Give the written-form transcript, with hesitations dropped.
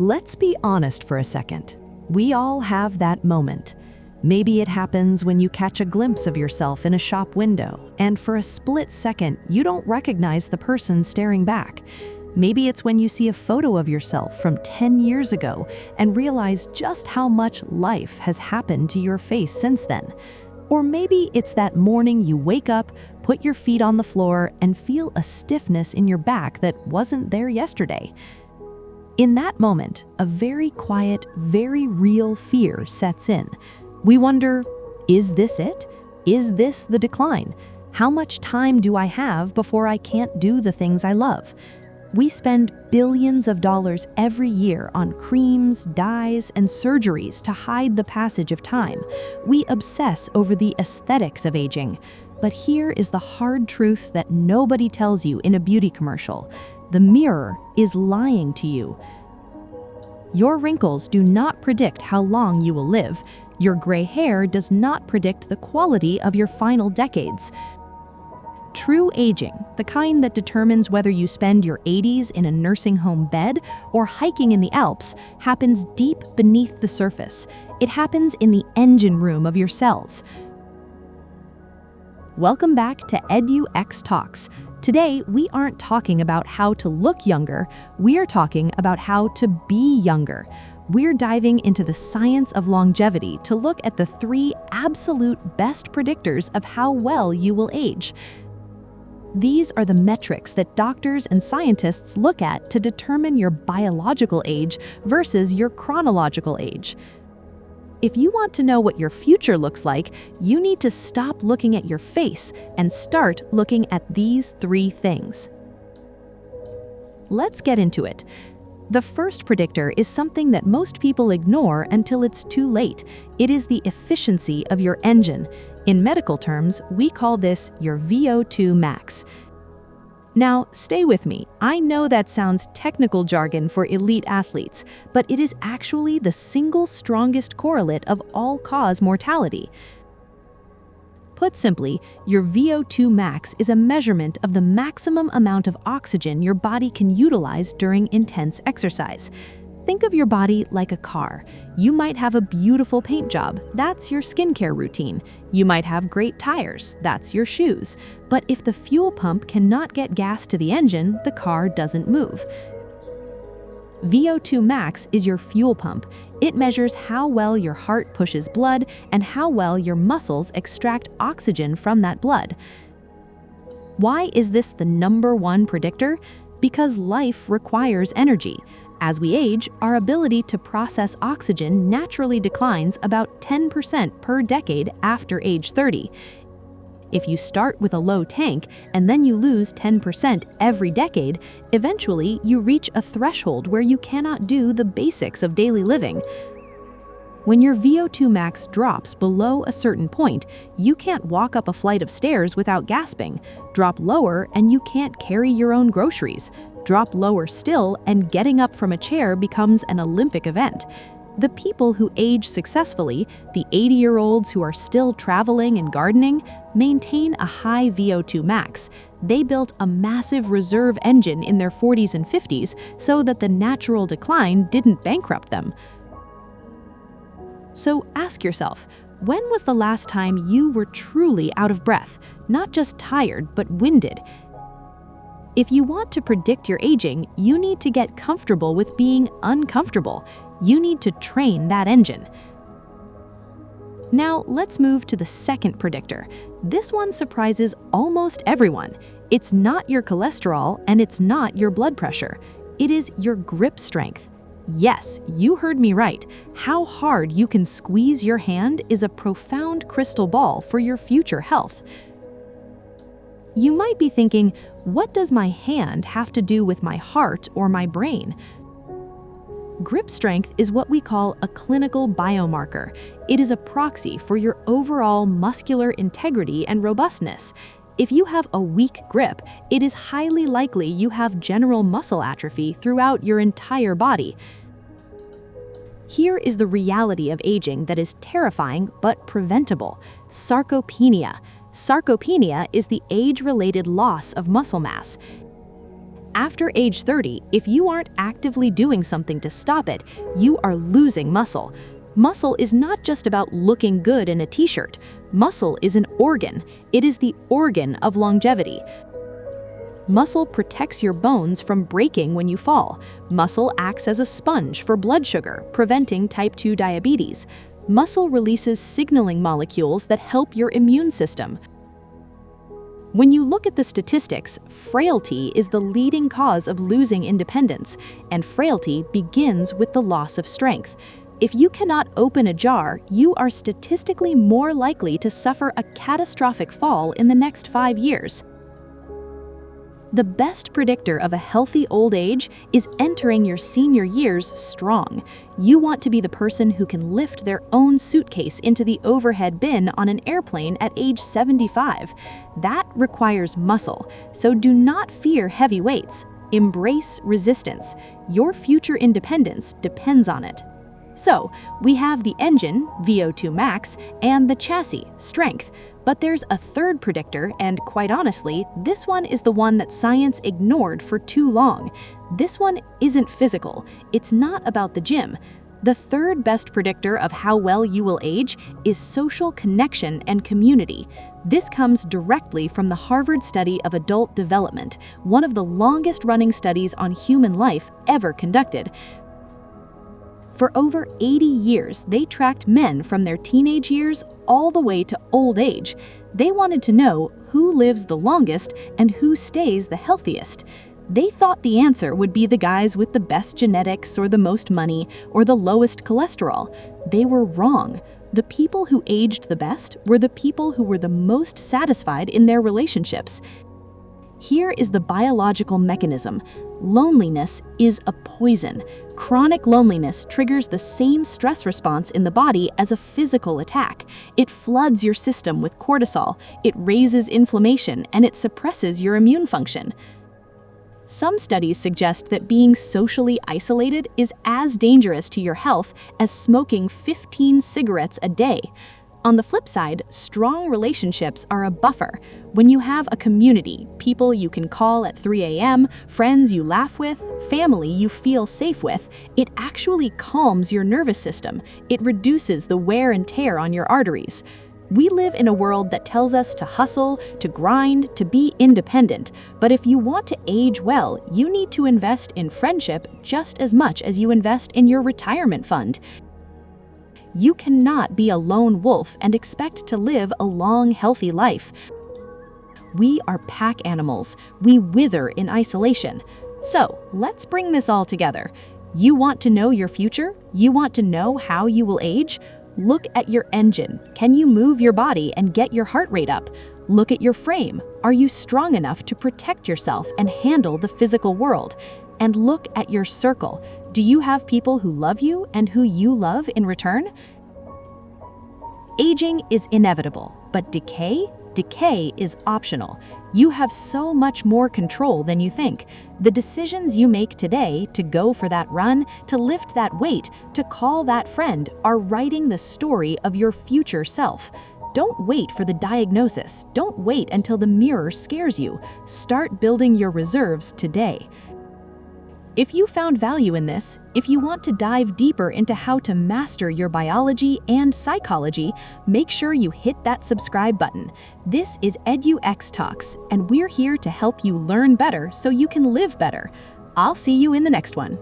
Let's be honest for a second. We all have that moment. Maybe it happens when you catch a glimpse of yourself in a shop window, and for a split second, you don't recognize the person staring back. Maybe it's when you see a photo of yourself from 10 years ago and realize just how much life has happened to your face since then. Or maybe it's that morning you wake up, put your feet on the floor, and feel a stiffness in your back that wasn't there yesterday. In that moment, a very quiet, very real fear sets in. We wonder, is this it? Is this the decline? How much time do I have before I can't do the things I love? We spend billions of dollars every year on creams, dyes, and surgeries to hide the passage of time. We obsess over the aesthetics of aging. But here is the hard truth that nobody tells you in a beauty commercial. The mirror is lying to you. Your wrinkles do not predict how long you will live. Your gray hair does not predict the quality of your final decades. True aging, the kind that determines whether you spend your 80s in a nursing home bed or hiking in the Alps, happens deep beneath the surface. It happens in the engine room of your cells. Welcome back to EDUx Talks. Today, we aren't talking about how to look younger, we are talking about how to be younger. We're diving into the science of longevity to look at the 3 absolute best predictors of how well you will age. These are the metrics that doctors and scientists look at to determine your biological age versus your chronological age. If you want to know what your future looks like, you need to stop looking at your face and start looking at these 3 things. Let's get into it. The first predictor is something that most people ignore until it's too late. It is the efficiency of your engine. In medical terms, we call this your VO2 max. Now, stay with me. I know that sounds technical jargon for elite athletes, but it is actually the single strongest correlate of all-cause mortality. Put simply, your VO2 max is a measurement of the maximum amount of oxygen your body can utilize during intense exercise. Think of your body like a car. You might have a beautiful paint job, that's your skincare routine. You might have great tires, that's your shoes. But if the fuel pump cannot get gas to the engine, the car doesn't move. VO2 max is your fuel pump. It measures how well your heart pushes blood and how well your muscles extract oxygen from that blood. Why is this the #1 predictor? Because life requires energy. As we age, our ability to process oxygen naturally declines about 10% per decade after age 30. If you start with a low tank and then you lose 10% every decade, eventually you reach a threshold where you cannot do the basics of daily living. When your VO2 max drops below a certain point, you can't walk up a flight of stairs without gasping. Drop lower and you can't carry your own groceries. Drop lower still and getting up from a chair becomes an Olympic event. The people who age successfully, the 80-year-olds who are still traveling and gardening, maintain a high VO2 max. They built a massive reserve engine in their 40s and 50s so that the natural decline didn't bankrupt them. So ask yourself, when was the last time you were truly out of breath, not just tired, but winded? If you want to predict your aging, you need to get comfortable with being uncomfortable. You need to train that engine. Now, let's move to the second predictor. This one surprises almost everyone. It's not your cholesterol and it's not your blood pressure. It is your grip strength. Yes, you heard me right. How hard you can squeeze your hand is a profound crystal ball for your future health. You might be thinking, what does my hand have to do with my heart or my brain? Grip strength is what we call a clinical biomarker. It is a proxy for your overall muscular integrity and robustness. If you have a weak grip, it is highly likely you have general muscle atrophy throughout your entire body. Here is the reality of aging that is terrifying but preventable: sarcopenia. Sarcopenia is the age-related loss of muscle mass. After age 30, if you aren't actively doing something to stop it, you are losing muscle. Muscle is not just about looking good in a t-shirt. Muscle is an organ. It is the organ of longevity. Muscle protects your bones from breaking when you fall. Muscle acts as a sponge for blood sugar, preventing type 2 diabetes. Muscle releases signaling molecules that help your immune system. When you look at the statistics, frailty is the leading cause of losing independence, and frailty begins with the loss of strength. If you cannot open a jar, you are statistically more likely to suffer a catastrophic fall in the next 5 years. The best predictor of a healthy old age is entering your senior years strong. You want to be the person who can lift their own suitcase into the overhead bin on an airplane at age 75. That requires muscle, so do not fear heavy weights. Embrace resistance. Your future independence depends on it. So, we have the engine, VO2 max, and the chassis, strength. But there's a third predictor, and quite honestly, this one is the one that science ignored for too long. This one isn't physical. It's not about the gym. The third best predictor of how well you will age is social connection and community. This comes directly from the Harvard study of adult development, one of the longest-running studies on human life ever conducted. For over 80 years, they tracked men from their teenage years all the way to old age. They wanted to know who lives the longest and who stays the healthiest. They thought the answer would be the guys with the best genetics or the most money or the lowest cholesterol. They were wrong. The people who aged the best were the people who were the most satisfied in their relationships. Here is the biological mechanism. Loneliness is a poison. Chronic loneliness triggers the same stress response in the body as a physical attack. It floods your system with cortisol, it raises inflammation, and it suppresses your immune function. Some studies suggest that being socially isolated is as dangerous to your health as smoking 15 cigarettes a day. On the flip side, strong relationships are a buffer. When you have a community, people you can call at 3 a.m., friends you laugh with, family you feel safe with, it actually calms your nervous system. It reduces the wear and tear on your arteries. We live in a world that tells us to hustle, to grind, to be independent. But if you want to age well, you need to invest in friendship just as much as you invest in your retirement fund. You cannot be a lone wolf and expect to live a long, healthy life. We are pack animals. We wither in isolation. So, let's bring this all together. You want to know your future? You want to know how you will age? Look at your engine. Can you move your body and get your heart rate up? Look at your frame. Are you strong enough to protect yourself and handle the physical world? And look at your circle. Do you have people who love you and who you love in return? Aging is inevitable, but decay is optional. You have so much more control than you think. The decisions you make today to go for that run, to lift that weight, to call that friend are writing the story of your future self. Don't wait for the diagnosis. Don't wait until the mirror scares you. Start building your reserves today. If you found value in this, if you want to dive deeper into how to master your biology and psychology, make sure you hit that subscribe button. This is EDUx Talks, and we're here to help you learn better so you can live better. I'll see you in the next one.